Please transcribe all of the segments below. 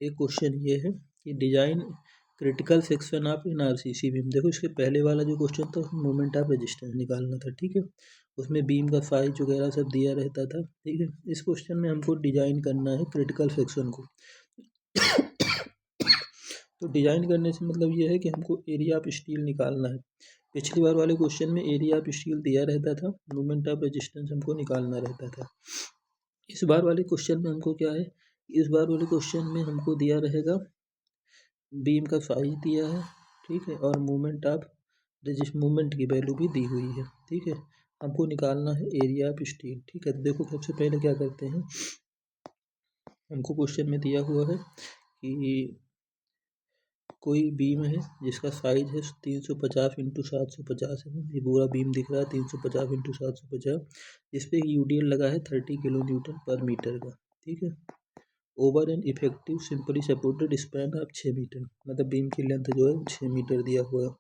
एक क्वेश्चन ये है कि design critical section of an RCC beam. देखो इसके पहले वाला जो क्वेश्चन था उसमें मोमेंट ऑफ रेजिस्टेंस निकालना था, ठीक है। उसमें बीम का साइज वगैरह सब दिया रहता था, ठीक है। इस क्वेश्चन में हमको डिजाइन करना है क्रिटिकल सेक्शन को। तो डिजाइन करने से मतलब ये है कि हमको एरिया ऑफ स्टील निकालना है। पिछली बार वाले क्वेश्चन में एरिया ऑफ स्टील दिया रहता था, मोमेंट ऑफ रेजिस्टेंस हमको निकालना रहता था। इस बार वाले क्वेश्चन में हमको क्या है, इस बार वाले क्वेश्चन में हमको दिया रहेगा बीम का साइज दिया है, ठीक है, और मोमेंट ऑफ मूवमेंट की वैल्यू भी दी हुई है, ठीक है। हमको निकालना है एरिया ऑफ स्टील, ठीक है। तो देखो सबसे पहले क्या करते हैं, हमको क्वेश्चन में दिया हुआ है कि कोई बीम है जिसका साइज है 350 इंटू 750 ये पूरा बीम दिख रहा है 350 इंटू 750, जिस पे यूडीएल लगा है 30 किलो न्यूटन पर मीटर का, ठीक है। Over an effective simply supported span of 6 metre, मतलब बीम की लेंथ जो है 6 मीटर दिया हुआ है।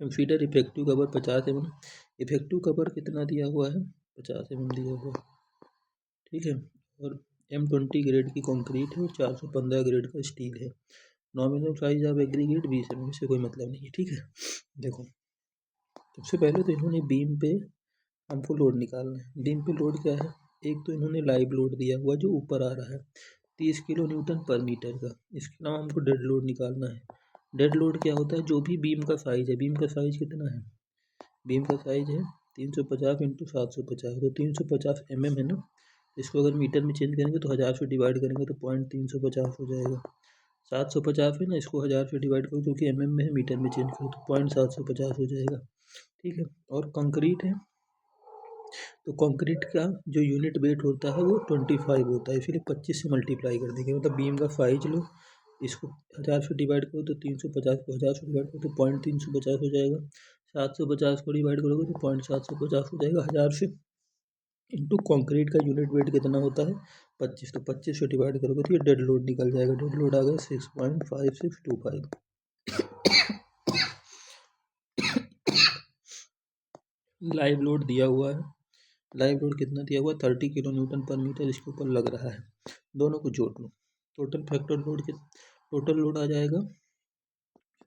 Consider effective cover 50 mm। Effective cover कितना दिया हुआ है, 50 mm दिया हुआ है, ठीक है। और M20 ग्रेड की कंक्रीट है और 415 ग्रेड का स्टील है। Nominal size of aggregate 20 mm, से कोई मतलब नहीं है, ठीक है। देखो सबसे पहले तो इन्होंने बीम पे हमको लोड निकालना है। बीम पे लोड क्या है, एक तो इन्होंने लाइव लोड दिया हुआ जो ऊपर आ रहा है 30 किलो न्यूटन पर मीटर का। इसके अलावा हमको डेड लोड निकालना है। डेड लोड क्या होता है, जो भी बीम का साइज है, बीम का साइज कितना है, बीम का साइज है 350 इंटू 750, तो 350 mm है ना। इसको अगर मीटर में चेंज करेंगे तो 1000 से डिवाइड करेंगे तो 0.350 हो जाएगा। 750 है ना, इसको 1000 से डिवाइड करो क्योंकि mm में है, मीटर में चेंज करो तो 0.750 हो जाएगा, ठीक है। और कंक्रीट है तो कंक्रीट का जो यूनिट वेट होता है वो 25 होता है, इसलिए 25 से मल्टीप्लाई कर देंगे। मतलब बीम का साइज लो, इसको 1000 से डिवाइड करो तो 350 को 1000 से डिवाइड करो तो 0.350 हो जाएगा। 750 को डिवाइड करोगे तो 0.750 हो जाएगा 1000 से। इंटू कंक्रीट का यूनिट वेट कितना होता है 25, तो 25 से डिवाइड करोगे तो ये डेड लोड निकल जाएगा। डेड लोड आ गया 6.5625। लाइव लोड दिया हुआ है, लाइव लोड कितना दिया हुआ है 30 किलो न्यूटन पर मीटर इसके ऊपर लग रहा है। दोनों को जोड़ लो, टोटल फैक्टर लोड के टोटल लोड आ जाएगा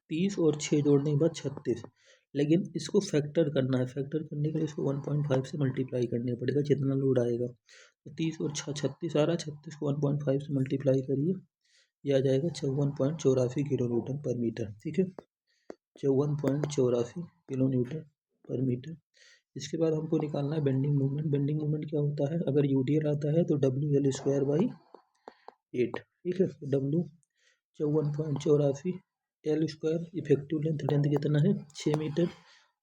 30 और 6 जोड़ने के बाद 36। लेकिन इसको फैक्टर करना है, फैक्टर करने के लिए इसको 1.5 से मल्टीप्लाई करना पड़ेगा जितना लोड आएगा। तो 30 और 36 आ रहा है, 36 को 1.5 से मल्टीप्लाई करिए, यह आ जाएगा 54.84 किलो न्यूटन पर मीटर, ठीक है। 54.84 किलो न्यूटन पर मीटर। इसके बाद हमको निकालना है बेंडिंग मूवमेंट। बेंडिंग मूवमेंट क्या होता है, अगर यूडीएल आता है तो WL²/8, ठीक है। W 54.84, L square effective length, length कितना है 6 मीटर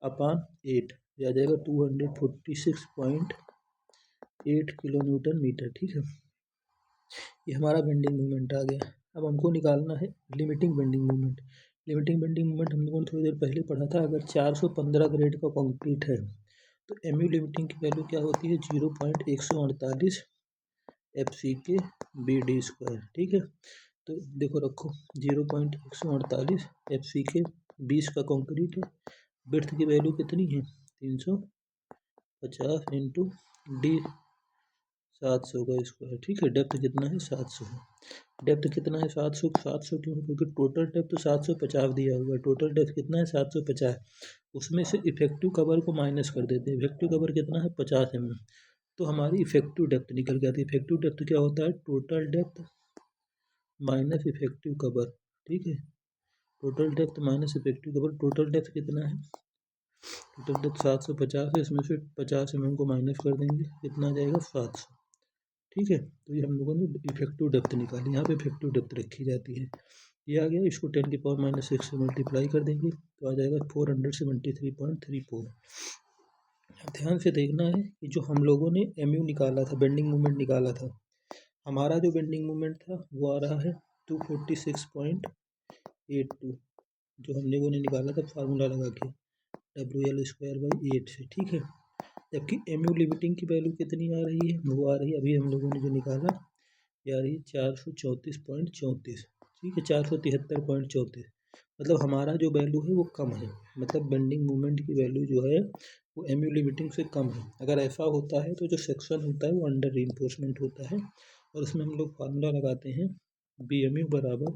अपान 8, यह आ जाएगा 246.8 किलो न्यूटन मीटर, ठीक है। ये हमारा बेंडिंग मूवमेंट आ गया। अब हमको निकालना है limiting bending movement. Limiting bending movement हम लोगों ने थोड़ी देर पहले पढ़ा था। अगर 415 ग्रेड का कंक्रीट है तो MU लिमिटिंग की वैल्यू क्या होती है 0.148 FCK BD², ठीक है। तो देखो रखो 0.148 FCK, 20 का कंक्रीट है, विड्थ की वैल्यू कितनी है 350 इंटू D 700 का स्क्वायर, ठीक है। डेप्थ कितना है 700 है। डेप्थ कितना है 700, 700 क्यों, क्योंकि टोटल डेप्थ तो 750 दिया हुआ है। टोटल डेप्थ कितना है 750, उसमें से इफेक्टिव कवर को माइनस कर देते हैं। इफेक्टिव कवर कितना है 50 mm, तो हमारी इफेक्टिव डेप्थ निकल के आती है। इफेक्टिव डेप्थ क्या होता है, total depth minus effective cover, ठीक है। Total depth minus effective cover, total depth कितना है, टोटल डेप्थ 750 है, इसमें से 50 mm को माइनस कर देंगे, कितना आ जाएगा 700, ठीक है। तो ये हम लोगों ने इफेक्टिव डेप्थ निकाली, यहाँ पे इफेक्टिव डेप्थ रखी जाती है। ये आ गया, इसको 10⁻⁻6 से मल्टीप्लाई कर देंगे तो आ जाएगा 473.34। ध्यान से देखना है कि जो हम लोगों ने MU निकाला था, बेंडिंग मूवमेंट निकाला था, हमारा जो बेंडिंग मूवमेंट था वो आ रहा है 246.82, जो हम लोगों ने निकाला था फार्मूला लगा के WL²/8 से, ठीक है। जबकि MU लिमिटिंग की वैल्यू कितनी आ रही है, वो आ रही है अभी हम लोगों ने जो निकाला, ये आ रही है 434.34, ठीक है, 473.34। मतलब हमारा जो वैल्यू है वो कम है, मतलब बेंडिंग मूवमेंट की वैल्यू जो है वो MU लिमिटिंग से कम है। अगर ऐसा होता है तो जो सेक्शन होता है वो अंडर रीइंफोर्समेंट होता है, और उसमें हम लोग फार्मूला लगाते हैं BMU बराबर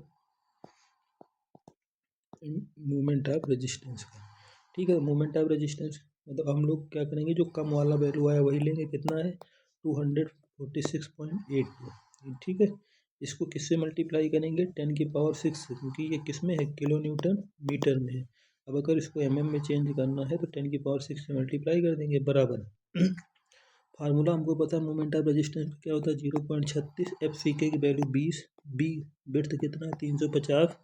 मोमेंट ऑफ रेजिस्टेंस का। ठीक है, मोमेंट ऑफ रेजिस्टेंस मतलब हम लोग क्या करेंगे, जो कम वाला वैल्यू आया वही लेंगे। कितना है 246.82। ठीक है, इसको किससे मल्टीप्लाई करेंगे 10⁶ से, क्योंकि ये किस में है किलो न्यूटन मीटर में है। अब अगर इसको mm में चेंज करना है तो 10⁶ से मल्टीप्लाई कर देंगे बराबर फार्मूला हमको पता है मोमेंट ऑफ रेजिस्टेंस क्या होता है 0.36, FCK की वैल्यू 20, बी विड्थ कितना है 350,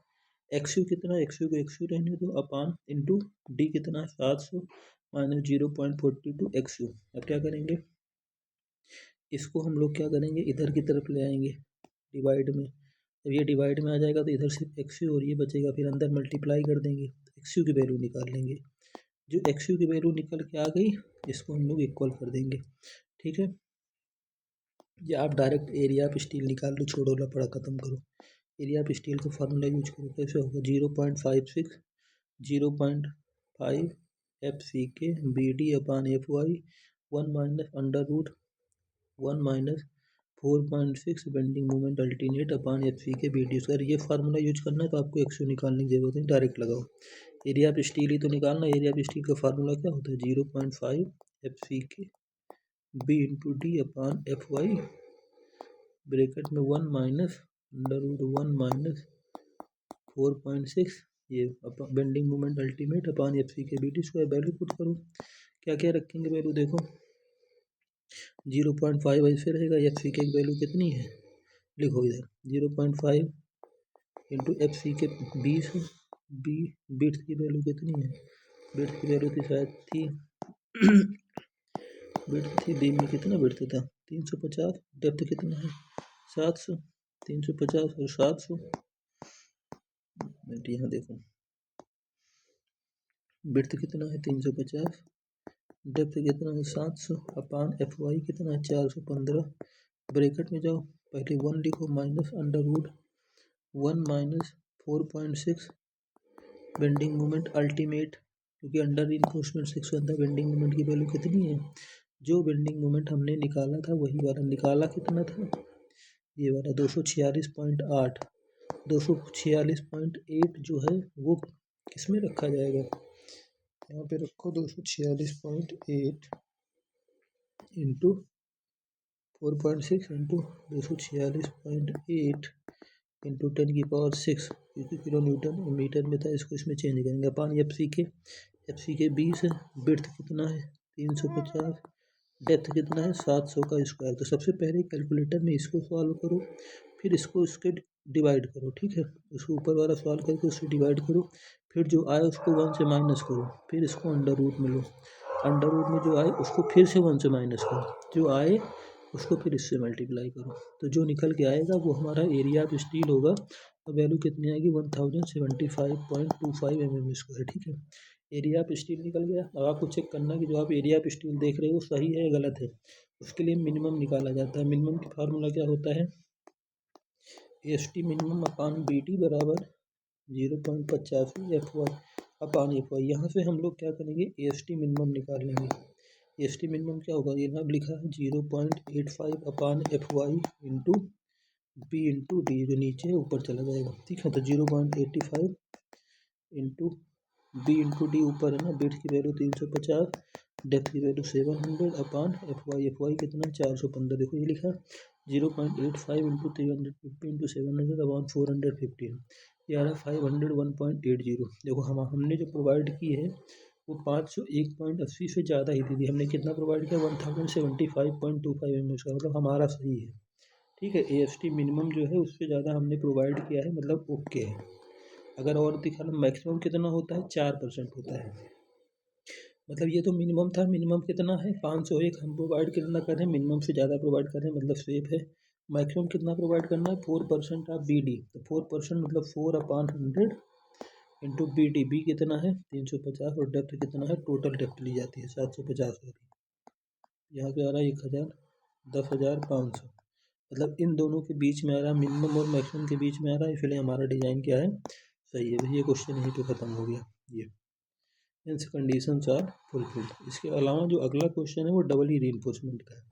XU कितना है, XU को XU रहने दो अपान इंटू डी कितना है 700 माइनस 0.42 XU। अब क्या करेंगे, इसको हम लोग क्या करेंगे इधर की तरफ ले आएंगे डिवाइड में। जब ये डिवाइड में आ जाएगा तो इधर सिर्फ XU और ये बचेगा, फिर अंदर मल्टीप्लाई कर देंगे, XU की वैल्यू निकाल लेंगे। जो XU की वैल्यू निकल के आ गई इसको हम लोग इक्वल कर देंगे। ठीक है, या आप डायरेक्ट एरिया ऑफ स्टील निकाल लो, छोड़ो लफड़ा खत्म करो। एरिया ऑफ स्टील का फार्मूला यूज करो, कैसे होगा 0.56 0.5 FCK BD upon FY 1 minus under root 1 minus 4.6 bending moment ultimate upon FCK BD। अगर ये फार्मूला यूज करना है तो आपको XU निकालने की जरूरत नहीं, डायरेक्ट लगाओ। एरिया ऑफ स्टील ही तो निकालना, एरिया ऑफ स्टील का फार्मूला क्या होता है 0.5 FCK B इंटू डी अपान FY ब्रैकेट में 1 माइनस अंडर रूट 1 माइनस 4.6 ये बेंडिंग मोमेंट अल्टीमेट अपान FCK BD। इसको वैल्यू पुट करो, क्या क्या रखेंगे वैल्यू देखो 0.5 ऐसे रहेगा, FCK की वैल्यू कितनी है लिखो इधर 0.5 इंटू FCK 20, बी बिट्स की वैल्यू कितनी है, बिट्स की वैल्यू थी शायद थी बिट्स थी बी में कितना बिट्स था 350, डेप्थ कितना है 700, 350 और 700 मिनट यहाँ देखो बिट्स कितना है 350, डेप्थ कितना है 700 अपान FY कितना है 415। ब्रैकेट में जाओ पहले 1 लिखो minus under root 1 minus 4.6 bending moment ultimate, क्योंकि अंडर इनफोर्समेंट 6 होता है। बेंडिंग मोमेंट की वैल्यू कितनी है, जो बेंडिंग मोमेंट हमने निकाला था वही वाला निकाला, कितना था ये वाला 246.8। 246.8 जो है वो किस में रखा जाएगा, यहाँ पे रखो 246.8 इंटू 4.6 इंटू 246.8 इंटू 10⁶, क्योंकि किलो न्यूटन मीटर में था, इसको इसमें चेंज करेंगे अपान FCK 20 है, बिड्थ कितना है 350, डेप्थ कितना है 700 का स्क्वायर। तो सबसे पहले कैलकुलेटर में इसको सॉल्व करो, फिर इसको इसके डिवाइड करो। ठीक है, उसको ऊपर वाला सॉल्व करके उससे डिवाइड करो, फिर जो आए उसको 1 से माइनस करो, फिर इसको अंडर रूट में लो, अंडर रूट में जो आए उसको फिर से 1 से माइनस करो, जो आए उसको फिर इससे मल्टीप्लाई करो। तो जो निकल के आएगा वो हमारा एरिया ऑफ स्टील होगा, तो वैल्यू कितनी आएगी 1075.25 mm²। ठीक है, एरिया ऑफ स्टील निकल गया। अब आपको चेक करना कि जो आप एरिया ऑफ स्टील देख रहे हो सही है या गलत है। उसके लिए मिनिमम निकाला जाता है। मिनिमम की फार्मूला क्या होता है ST मिनिमम अपान BD बराबर 0.85 FY अपान FY। यहाँ से हम लोग क्या करेंगे ST मिनिमम निकाल लेंगे। ST मिनिमम क्या होगा, ये नाम लिखा है 0.85 अपान FY into B into D, जो नीचे है ऊपर चला जाएगा। ठीक है, तो 0.85 इंटू B इंटू डी ऊपर है ना, बिट्स की वैल्यू 350, डेप्थ की वैल्यू 700 अपान FY कितना 415। देखो ये लिखा 0.85 इंटू 350 इंटू 700 अपान 415, ये आ रहा है 501.80। देखो हमने जो प्रोवाइड की है वो 501.80 से ज़्यादा ही थी। हमने कितना प्रोवाइड किया 1075.25 mm का, मतलब हमारा सही है। ठीक है, AST मिनिमम जो है उससे ज़्यादा हमने प्रोवाइड किया है, मतलब ओके है। अगर और दिखाना मैक्सिमम कितना होता है 4% होता है, मतलब ये तो मिनिमम था। मिनिमम कितना है 501 हम प्रोवाइड कितना कर रहे हैं, मिनिमम से ज़्यादा प्रोवाइड कर रहे हैं, मतलब सेफ है। मैक्सिमम कितना प्रोवाइड करना है 4% ऑफ BD, तो 4% मतलब 4/100 इंटू बी कितना है 350 और डेप्थ कितना है, टोटल डेप्थ ली जाती है 750 वाली, यहाँ पे आ रहा है 1000 10,500, मतलब इन दोनों के बीच में आ रहा है, मिनिमम और मैक्सिमम के बीच में आ रहा है, इसलिए हमारा डिज़ाइन क्या है सही है। ये क्वेश्चन यहीं पे ख़त्म हो गया ये। Means conditions are fulfilled. इसके अलावा जो अगला क्वेश्चन है वो डबल ही रीइंफोर्समेंट का है,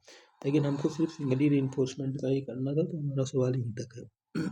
लेकिन हमको सिर्फ सिंगल ही रीइंफोर्समेंट का ही करना था, तो हमारा सवाल यहीं तक है।